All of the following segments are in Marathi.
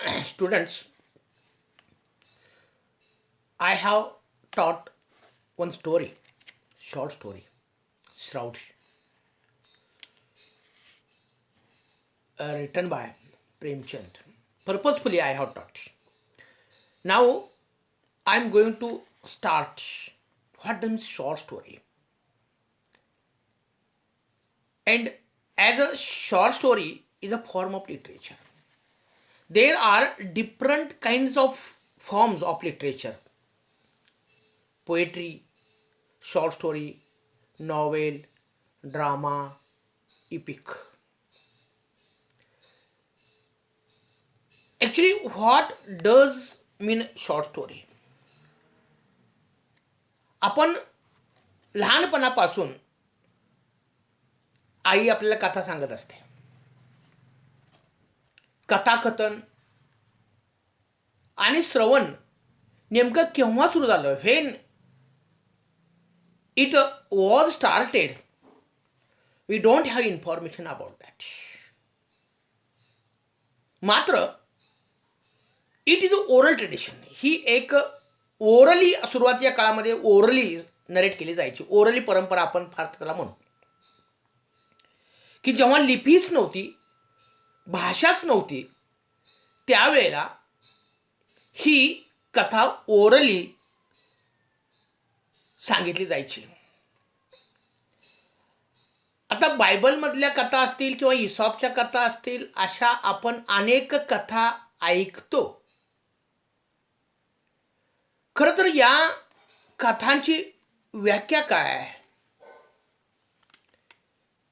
Students, I have taught one story, short story, Shroud, written by Premchand. Purposefully, I have taught. Now, I am going to start what means short story. And as a short story is a form of literature. There are different kinds of forms of literature: poetry, short story, novel, drama, epic. Actually, what does mean short story? आपण लहानपणापासून आई आपल्याला कथा सांगत असते. कथाकथन आणि श्रवण नेमकं केव्हा सुरू झालं? When it was started, we don't have information about that. मात्र it is a oral tradition. ही एक ओरली सुरुवातीच्या काळामध्ये ओरली नरेट केली जायची. ओरली परंपरा आपण फार त्याला म्हणू, की जेव्हा लिपीच नव्हती, भाषाच नव्हती, त्यावेळेला ही कथा ओरली सांगितली जायची. आता बायबलमधल्या कथा असतील किंवा इसॉपच्या कथा असतील, अशा आपण अनेक कथा ऐकतो. खरं तर या कथांची व्याख्या काय आहे?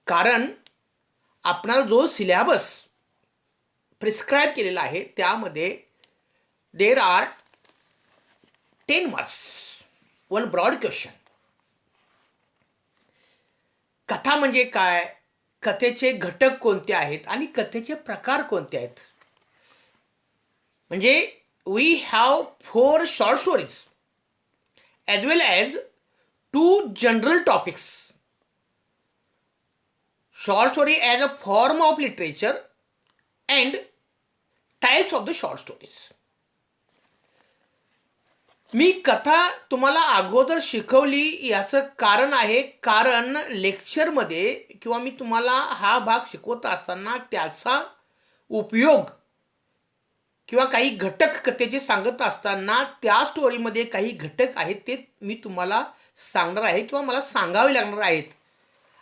कारण आपणाला जो सिलेबस प्रिस्क्राईब केलेला आहे त्यामध्ये there are 10 marks, one broad question. कथा म्हणजे काय, कथेचे घटक कोणते आहेत आणि कथेचे प्रकार कोणते आहेत. म्हणजे we have 4 short stories as well as 2 general topics. Short story as a form of literature and types of the short stories. मी कथा तुम्हाला अगोदर शिकवली याचं कारण आहे, कारण लेक्चरमध्ये किंवा मी तुम्हाला हा भाग शिकवत असताना त्याचा उपयोग किंवा काही घटक कथेचे सांगत असताना त्या स्टोरीमध्ये काही घटक आहेत ते मी तुम्हाला सांगणार आहे किंवा मला सांगावे लागणार आहेत.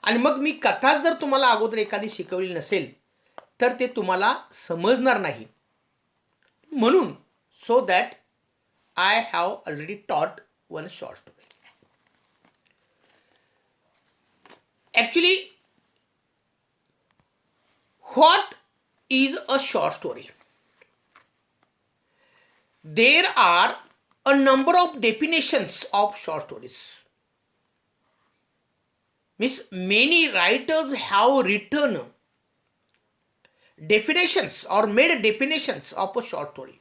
आणि मग मी कथा जर तुम्हाला अगोदर एखादी शिकवली नसेल तर ते तुम्हाला समजणार नाही. म्हणून so that I have already taught one short story. Actually what is a short story? There are a number of definitions of short stories. Means many writers have written definitions or made definitions of a short story.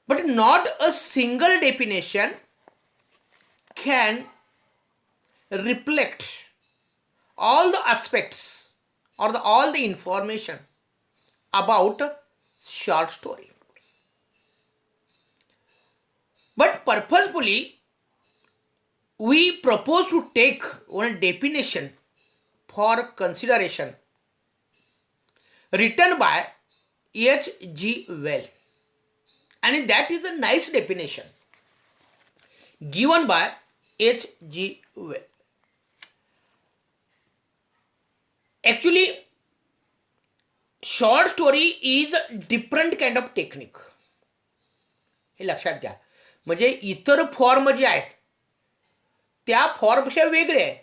But not a single definition can reflect all the aspects or all the information about short story. But purposefully, we propose to take one definition for consideration written by H.G. Wells. And that is a nice definition given by H.G. Wells. Actually, short story is a different kind of technique. हे लक्षात घ्या. म्हणजे इतर फॉर्म जे आहेत त्या फॉर्मपेक्षा वेगळे आहे.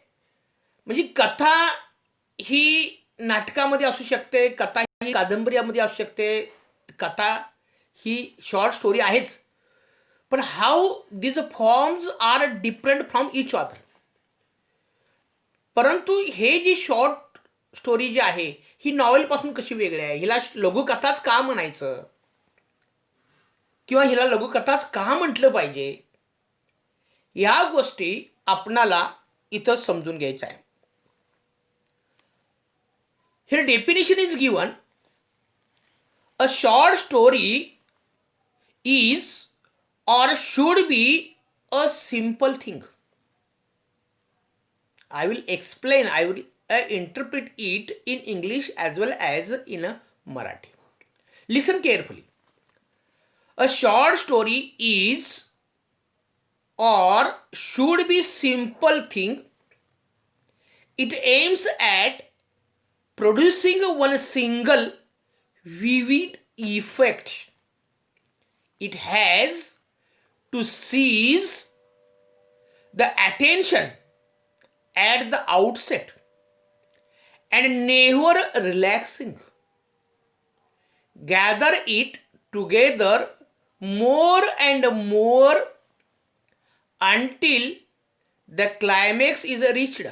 म्हणजे कथा ही नाटकामध्ये असू शकते, कथा ही कादंबरीमध्ये असू शकते, कथा ही शॉर्ट स्टोरी आहेच. पण how these forms are different from each other. परंतु हे जी शॉर्ट स्टोरी जी आहे ही नॉवेलपासून कशी वेगळी आहे, हिला लघुकथाच का म्हणायचं किंवा हिला लघुकथाच का म्हटलं पाहिजे, या गोष्टी आपणाला इथं समजून घ्यायचं आहे. Here definition is given: A short story is or should be a simple thing. I will explain, I will interpret it in English as well as in Marathi. Listen carefully. A short story is or should be simple thing. It aims at producing one single vivid effect. It has to seize the attention at the outset and never relaxing. Gather it together more and more until the climax is reached.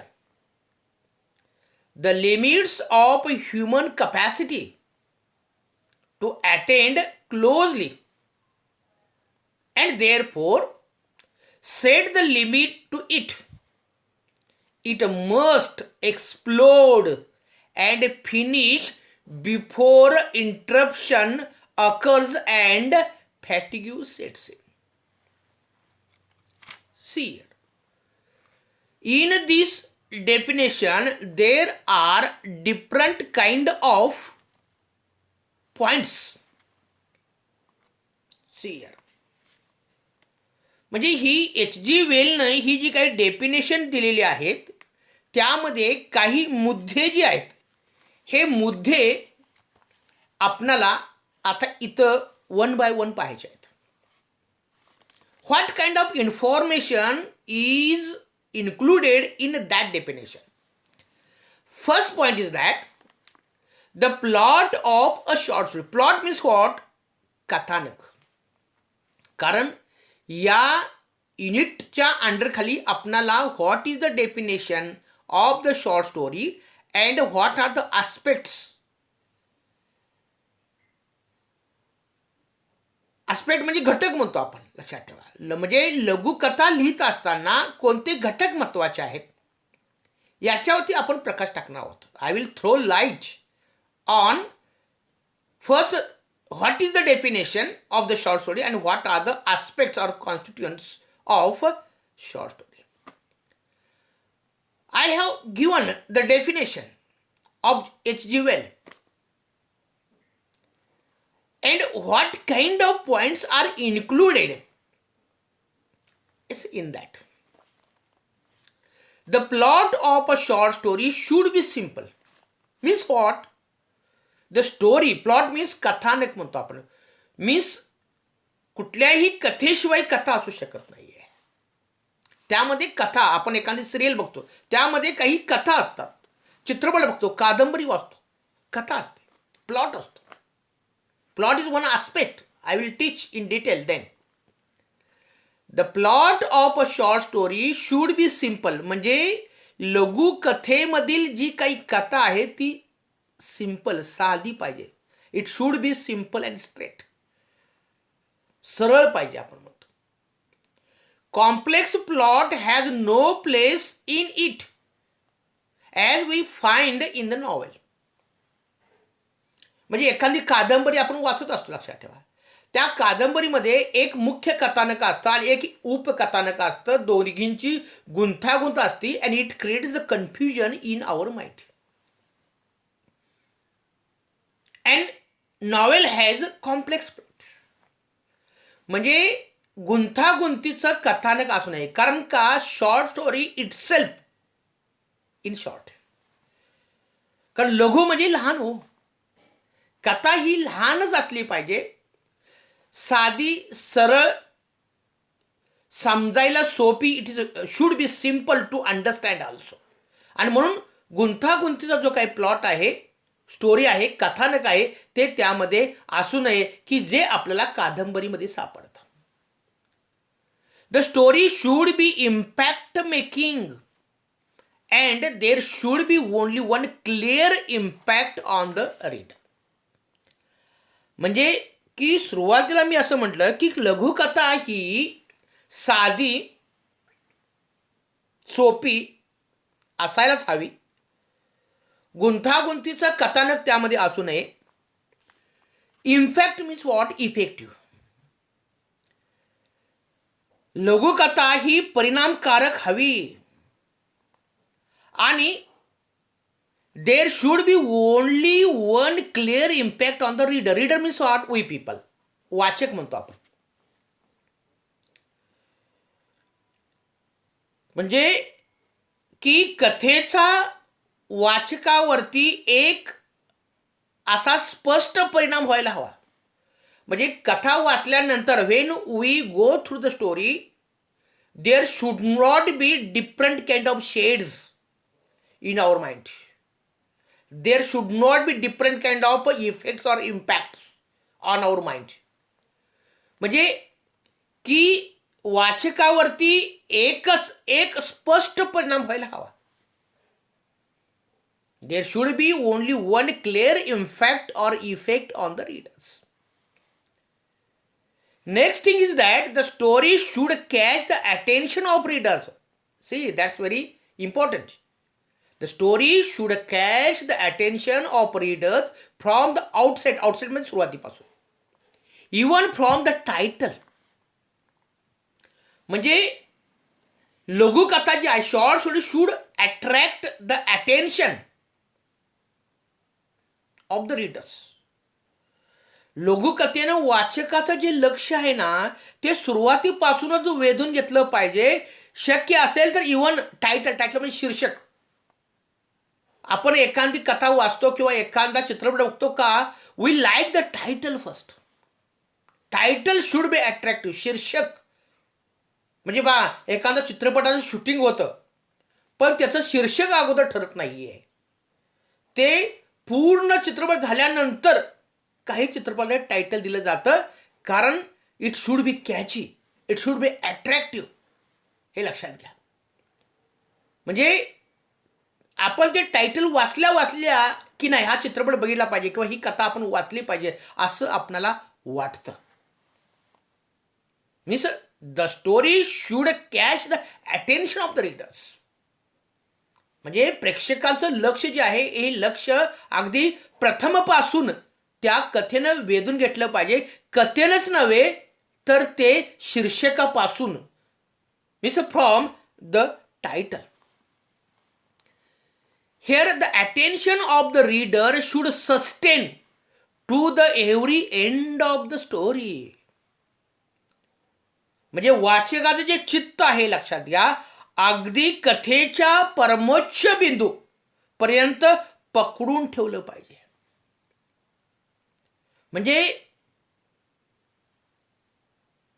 The limits of human capacity to attend closely and therefore set the limit to it. It must explode and finish before interruption occurs and fatigue sets in. See, in this definition, there are different kind of points. See here. म्हणजे ही H.G. वेलनं ही जी काही डेफिनेशन दिलेली आहेत त्यामध्ये काही मुद्दे जे आहेत हे मुद्दे आपणाला आता इथं वन बाय वन पाहायचे आहेत. What kind of information is included in that definition? First point is that the plot of a short story. Plot means what? कथानक. कारण या युनिटच्या अंडरखाली आपणाला what is the definition of the short story and what are the aspects. Aspect म्हणजे घटक म्हणतो आपण, लक्षात ठेवा. म्हणजे लघुकथा लिहित असताना कोणते घटक महत्त्वाचे आहेत याच्यावरती आपण प्रकाश टाकणार आहोत. I will throw light on first what is the definition of the short story and what are the aspects or constituents of short story. I have given the definition of H.G. Well. And what kind of points are included is in that. The plot of a short story should be simple. Means what? The story, plot means कथानक म्हणतो आपण. Means कुठल्याही कथेशिवाय कथा असू शकत नाही आहे. त्यामध्ये कथा, आपण एखादी सिरियल बघतो त्यामध्ये काही कथा असतात. चित्रपट बघतो, कादंबरी वाचतो, कथा असते, प्लॉट असतो. Plot is one aspect. I will teach in detail then. The plot of a short story should be simple. म्हणजे लघु कथेमधील जी काही कथा आहे ती सिंपल, साधी पाहिजे. It should be simple and straight. सरळ पाहिजे आपण म्हणतो. Complex plot has no place in it as we find in the novel. म्हणजे एखादी कादंबरी आपण वाचत असतो, लक्षात ठेवा. त्या कादंबरीमध्ये एक मुख्य कथानक असतं आणि एक उपकथानक असतं. दोघींची गुंतागुंत असते and it creates the confusion in our mind. And novel has complex plot. म्हणजे गुंतागुंतीचं कथानक असू नये. कारण का short story itself in short. कारण लघु म्हणजे लहान हो. कथा ही लहानच असली पाहिजे, साधी, सरळ, समजायला सोपी. It is should be simple to understand also. आणि म्हणून गुंतागुंतीचा जो काही प्लॉट आहे, स्टोरी आहे, कथानक आहे, ते त्यामध्ये असू नये की जे आपल्याला कादंबरीमध्ये सापडतं. The story should B impact making and there should be only one clear impact on the reader. म्हणजे की सुरुवातीला मी असं म्हटलं की लघुकथा ही साधी, सोपी असायलाच हवी. गुंतागुंतीचं कथानक त्यामध्ये असू नये. Impact means what? इफेक्टिव्ह. लघुकथा ही परिणामकारक हवी आणि there should be only one clear impact on the reader. Reader means what? We people. वाचक म्हणतो आपण. म्हणजे की कथेचा वाचकावरती एक असा स्पष्ट परिणाम व्हायला हवा. म्हणजे कथा वाचल्यानंतर when we go through the story there should not be different kind of shades in our mind. There should not be different kind of effects or impact on our mind. म्हणजे की वाचकावरती एक स्पष्ट परिणाम व्हायला हवा. There should be only one clear impact or effect on the readers. Next thing is that the story should catch the attention of readers. See, that's very important. The story should catch the attention of readers from the outset. Outset means सुरुवातीपासून. Even from the title. म्हणजे लघुकथा जी आहे, short story should attract the attention of the readers. लघुकथेनं वाचकाचं जे लक्ष आहे ना ते सुरुवातीपासूनच वेधून घेतलं पाहिजे. शक्य असेल तर इवन टायटल म्हणजे शीर्षक. आपण एखादी कथा वाचतो किंवा एखादा चित्रपट बघतो का, we like the title first. Title should be attractive. शीर्षक म्हणजे बा एखादा चित्रपटाचं शूटिंग होतं पण त्याचं शीर्षक अगोदर ठरत नाही आहे. ते पूर्ण चित्रपट झाल्यानंतर काही चित्रपटाला टायटल दिलं जातं, कारण it should B catchy, it should be attractive. हे लक्षात घ्या. म्हणजे आपण ते टायटल वाचल्या की नाही हा चित्रपट बघितला पाहिजे किंवा ही कथा आपण वाचली पाहिजे असं आपल्याला वाटतं. Means the story should catch the attention of the readers. म्हणजे प्रेक्षकांचं लक्ष जे आहे हे लक्ष अगदी प्रथमपासून त्या कथेनं वेधून घेतलं पाहिजे. कथेनंच नव्हे तर ते शीर्षकापासून, means from the title. Here the attention of the reader should sustain to the every end of the story. म्हणजे वाचकाचं जे चित्त आहे लक्षात घ्या अगदी कथेच्या परमोच्च बिंदू पर्यंत पकडून ठेवलं पाहिजे. म्हणजे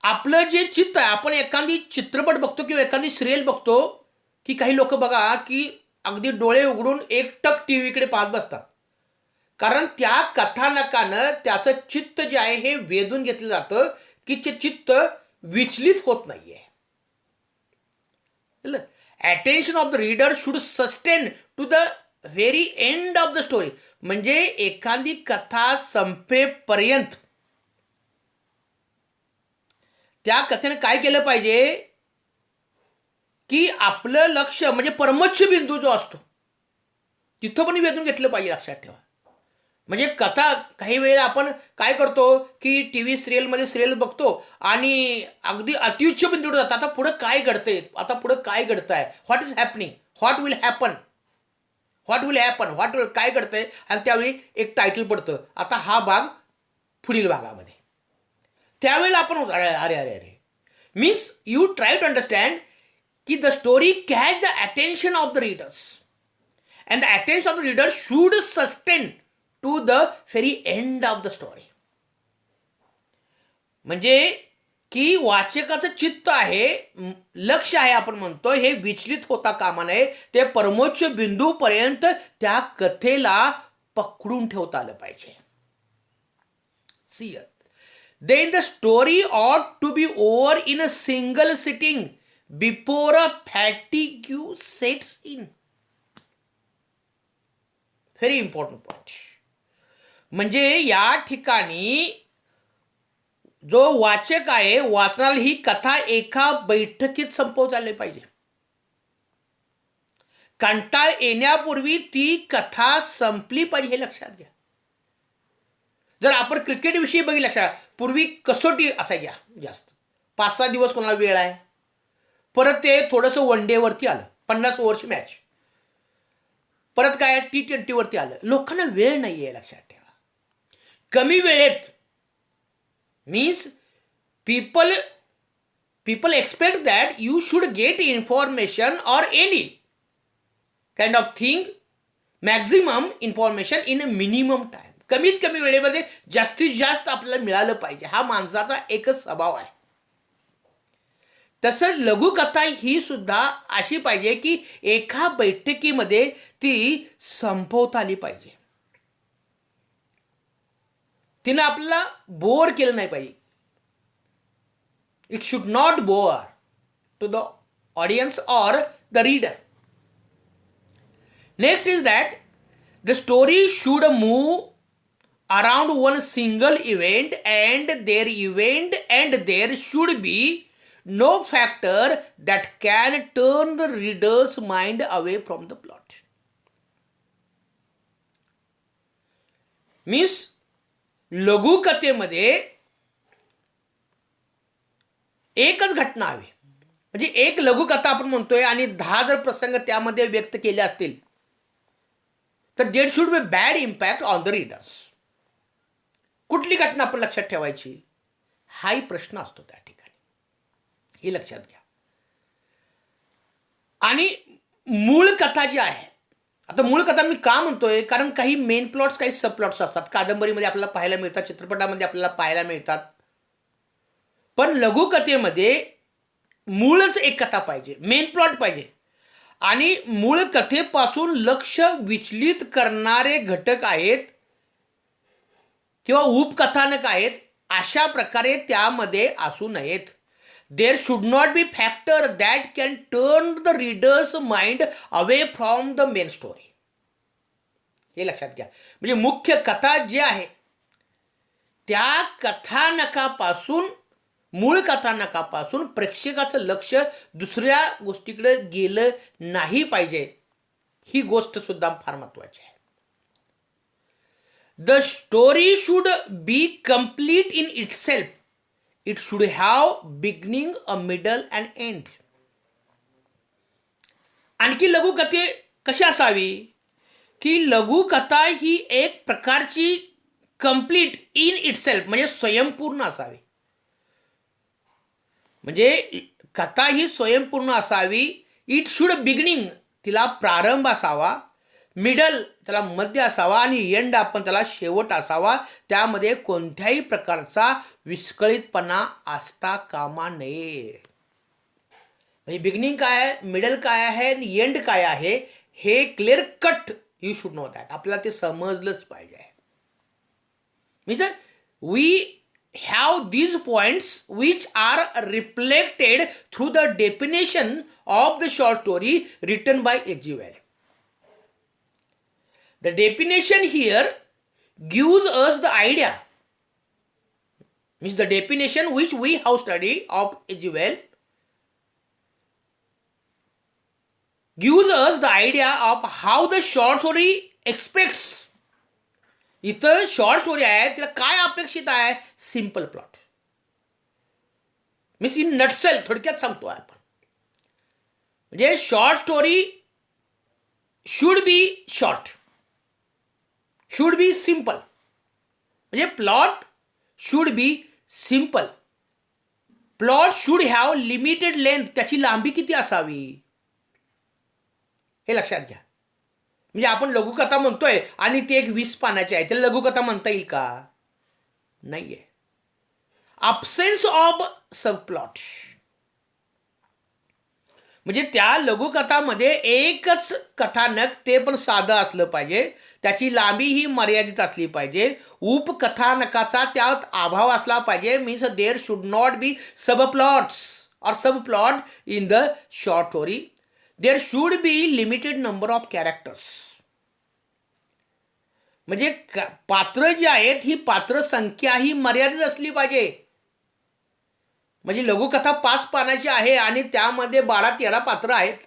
आपलं जे चित्त आहे, आपण एखादी चित्रपट बघतो किंवा एखादी सिरियल बघतो की काही लोक बघा की अगदी डोळे उघडून एकटक टी व्हीकडे पाहत बसतात, कारण त्या कथानकानं त्याचं चित्त जे आहे हे वेधून घेतलं जातं की ते चित्त विचलित होत नाहीये. Attention of the reader should sustain to the very end of the story. म्हणजे एखादी कथा संपेपर्यंत त्या कथेने काय केलं पाहिजे की आपलं लक्ष म्हणजे परमोच्च बिंदू जो असतो तिथं पण वेधून घेतलं पाहिजे. लक्षात ठेवा. म्हणजे कथा काही वेळेला आपण काय करतो की टी व्ही सिरियलमध्ये सिरियल बघतो आणि अगदी अतिउच्च बिंदूवर जातं. आता पुढं काय घडतंय, आता पुढं काय घडतं आहे, what is happening, what will happen, काय घडतंय, आणि त्यावेळी एक टायटल पडतं आता हा भाग पुढील भागामध्ये. त्यावेळेला आपण अरे अरे अरे अरे means you try to understand की the story catch the attention of the readers and the attention of the reader should sustain to the very end of the story. म्हणजे की वाचकाचं चित्त आहे, लक्ष आहे आपण म्हणतो, हे विचलित होता कामा नये. ते परमोच्च बिंदूपर्यंत त्या कथेला पकडून ठेवता आलं पाहिजे. See then the story ought to be over in a single sitting before a fatigue sets in. Very important point. म्हणजे या ठिकाणी जो वाचक आहे वाचनाला ही कथा एका बैठकीत संपवता आली पाहिजे. कंटाळ येण्यापूर्वी ती कथा संपली पाहिजे हे लक्षात घ्या. जर आपण क्रिकेटविषयी बघितलं, पूर्वी कसोटी असायच्या जास्त, 5-6 दिवस कोणाला वेळ आहे, परत ते थोडंसं वन डेवरती आलं, 50 ओव्हरची मॅच, परत काय T20वरती आलं. लोकांना वेळ नाही आहे, लक्षात ठेवा. कमी वेळेत means people expect that you should get information or any kind of thing, maximum information in a minimum time. कमीत कमी वेळेमध्ये जास्तीत जास्त आपल्याला मिळालं पाहिजे, हा माणसाचा एकच स्वभाव आहे. तसं लघुकथा ही सुद्धा अशी पाहिजे की एका बैठकीमध्ये ती संपवता आली पाहिजे. तिनं आपल्याला बोर केलं नाही पाहिजे. It should not bore to the audience or the reader. Next is that the story should move around one single event, and there should be no factor that can turn the reader's mind away from the plot. Means लघुकथेमध्ये एकच घटना हवी. म्हणजे एक लघुकथा आपण म्हणतोय आणि 10 जर प्रसंग त्यामध्ये व्यक्त केले असतील तर देट should be bad impact on the readers. कुठली घटना आपण लक्षात ठेवायची, हाही प्रश्न असतो त्या ठिकाणी, हे लक्षात घ्या. आणि मूळ कथा जी आहे, आता मूळ कथा मी का म्हणतोय, कारण काही मेन प्लॉट्स, काही सब प्लॉट्स असतात. कादंबरीमध्ये आपल्याला पाहायला मिळतात, चित्रपटामध्ये आपल्याला पाहायला मिळतात, पण लघुकथेमध्ये मूळच एक कथा पाहिजे, मेन प्लॉट पाहिजे. आणि मूळ कथेपासून लक्ष विचलित करणारे घटक आहेत किंवा उपकथानक आहेत, अशा प्रकारे त्यामध्ये असू नयेत. There should not B factor that can turn the readers mind away from the main story. हे लक्षात घ्या. म्हणजे मुख्य कथा जी आहे त्या कथानकापासून, मूळ कथानकापासून प्रेक्षकाचं लक्ष दुसऱ्या गोष्टीकडे गेलं नाही पाहिजे. ही गोष्ट सुद्धा फार महत्वाची आहे. The story should B complete in itself. It should have beginning, a middle and end. आणखी लघुकथे कशी असावी की लघुकथा ही एक प्रकारची कंप्लीट इन इटसेल्फ म्हणजे स्वयंपूर्ण असावी. म्हणजे कथा ही स्वयंपूर्ण असावी. इट शुड बिगिनिंग, तिला प्रारंभ असावा, मिडल त्याला मध्य असावा, आणि एंड आपण त्याला शेवट असावा. त्यामध्ये कोणत्याही प्रकारचा विस्कळीतपणा असता कामा नये. म्हणजे बिगिनिंग काय आहे, मिडल काय आहे आणि एंड काय आहे, हे clear cut you should know that. आपल्याला ते समजलंच पाहिजे. Means we have these points which are reflected through the definition of the short story written by H.G. Wells. The definition here gives us the idea, means the definition which we have studied of H.G. Wells gives us the idea of how the short story expects. इथं शॉर्ट स्टोरी आहे, तिला काय अपेक्षित आहे, simple plot. Means in nutshell, थोडक्यात सांगतो आपण. म्हणजे short story should be short, should be simple. म्हणजे plot should be simple. Plot should have limited length, त्याची लांबी किती असावी हे लक्षात घ्या. म्हणजे आपण लघुकथा म्हणतोय आणि ती एक 20 पानाची आहे, त्याला लघुकथा म्हणता येईल का? नाहीये. अब्सेन्स ऑफ सबप्लॉट, म्हणजे त्या लघुकथामध्ये एकच कथानक, ते पण साधं असलं पाहिजे, त्याची लांबी ही मर्यादित असली पाहिजे, उपकथानकाचा त्यात अभाव असला पाहिजे. Means there should not be subplots और subplot in the short story. There should be limited number of characters. म्हणजे पात्र जी आहेत ही पात्र संख्या ही मर्यादित असली पाहिजे. म्हणजे लघुकथा 5 पानाची आहे आणि त्यामध्ये 12-13 पात्र आहेत,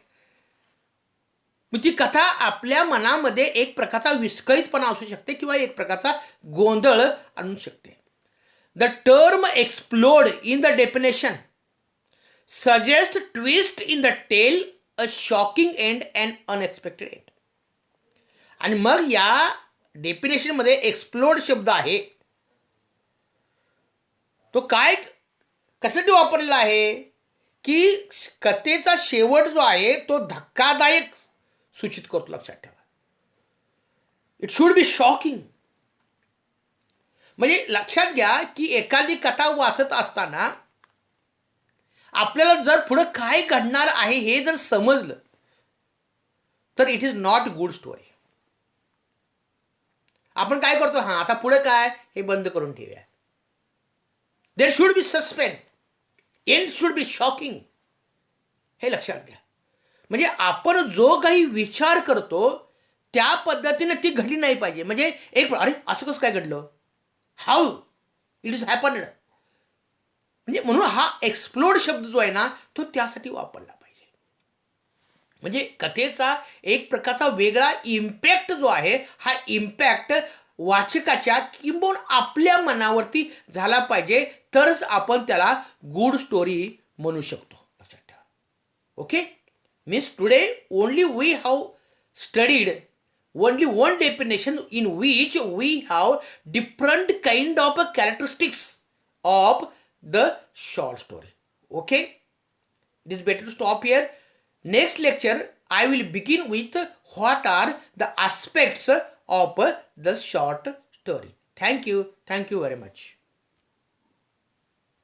मग ती कथा आपल्या मनामध्ये एक प्रकारचा विस्कळीतपणा असू शकते किंवा एक प्रकारचा गोंधळ आणू शकते. The term explode in the definition suggest twist in the tale, a shocking end and unexpected end. आणि मग या डेफिनेशनमध्ये एक्सप्लोड शब्द आहे तो काय कशासाठी वापरलेला आहे की कथेचा शेवट जो आहे तो धक्कादायक सूचित करतो. लक्षात ठेवा, इट शुड बी शॉकिंग. म्हणजे लक्षात घ्या की एखादी कथा वाचत असताना आपल्याला जर पुढं काय घडणार आहे हे जर समजलं तर it is not good story. आपण काय करतो, हां आता पुढे काय हे बंद करून ठेवूया. देर should B suspense, end should be shocking. हे लक्षात घ्या. म्हणजे आपण जो काही विचार करतो त्या पद्धतीने ती घडली नाही पाहिजे. म्हणजे एक अरे असं कसं काय घडलं, हाऊ इट इज हॅपन्ड. म्हणजे म्हणून हा एक्सप्लोड शब्द जो आहे ना तो त्यासाठी वापरला पाहिजे. म्हणजे कथेचा एक प्रकारचा वेगळा इम्पॅक्ट जो आहे हा इम्पॅक्ट वाचकाच्या किंबहुना आपल्या मनावरती झाला पाहिजे, तरच आपण त्याला गुड स्टोरी म्हणू शकतो. लक्षात ठेवा. Okay, means today only we have studied only one definition in which we have different kind of characteristics of the short story. Okay, it is better to stop here. Next lecture I will begin with what are the aspects of the short story. Thank you very much.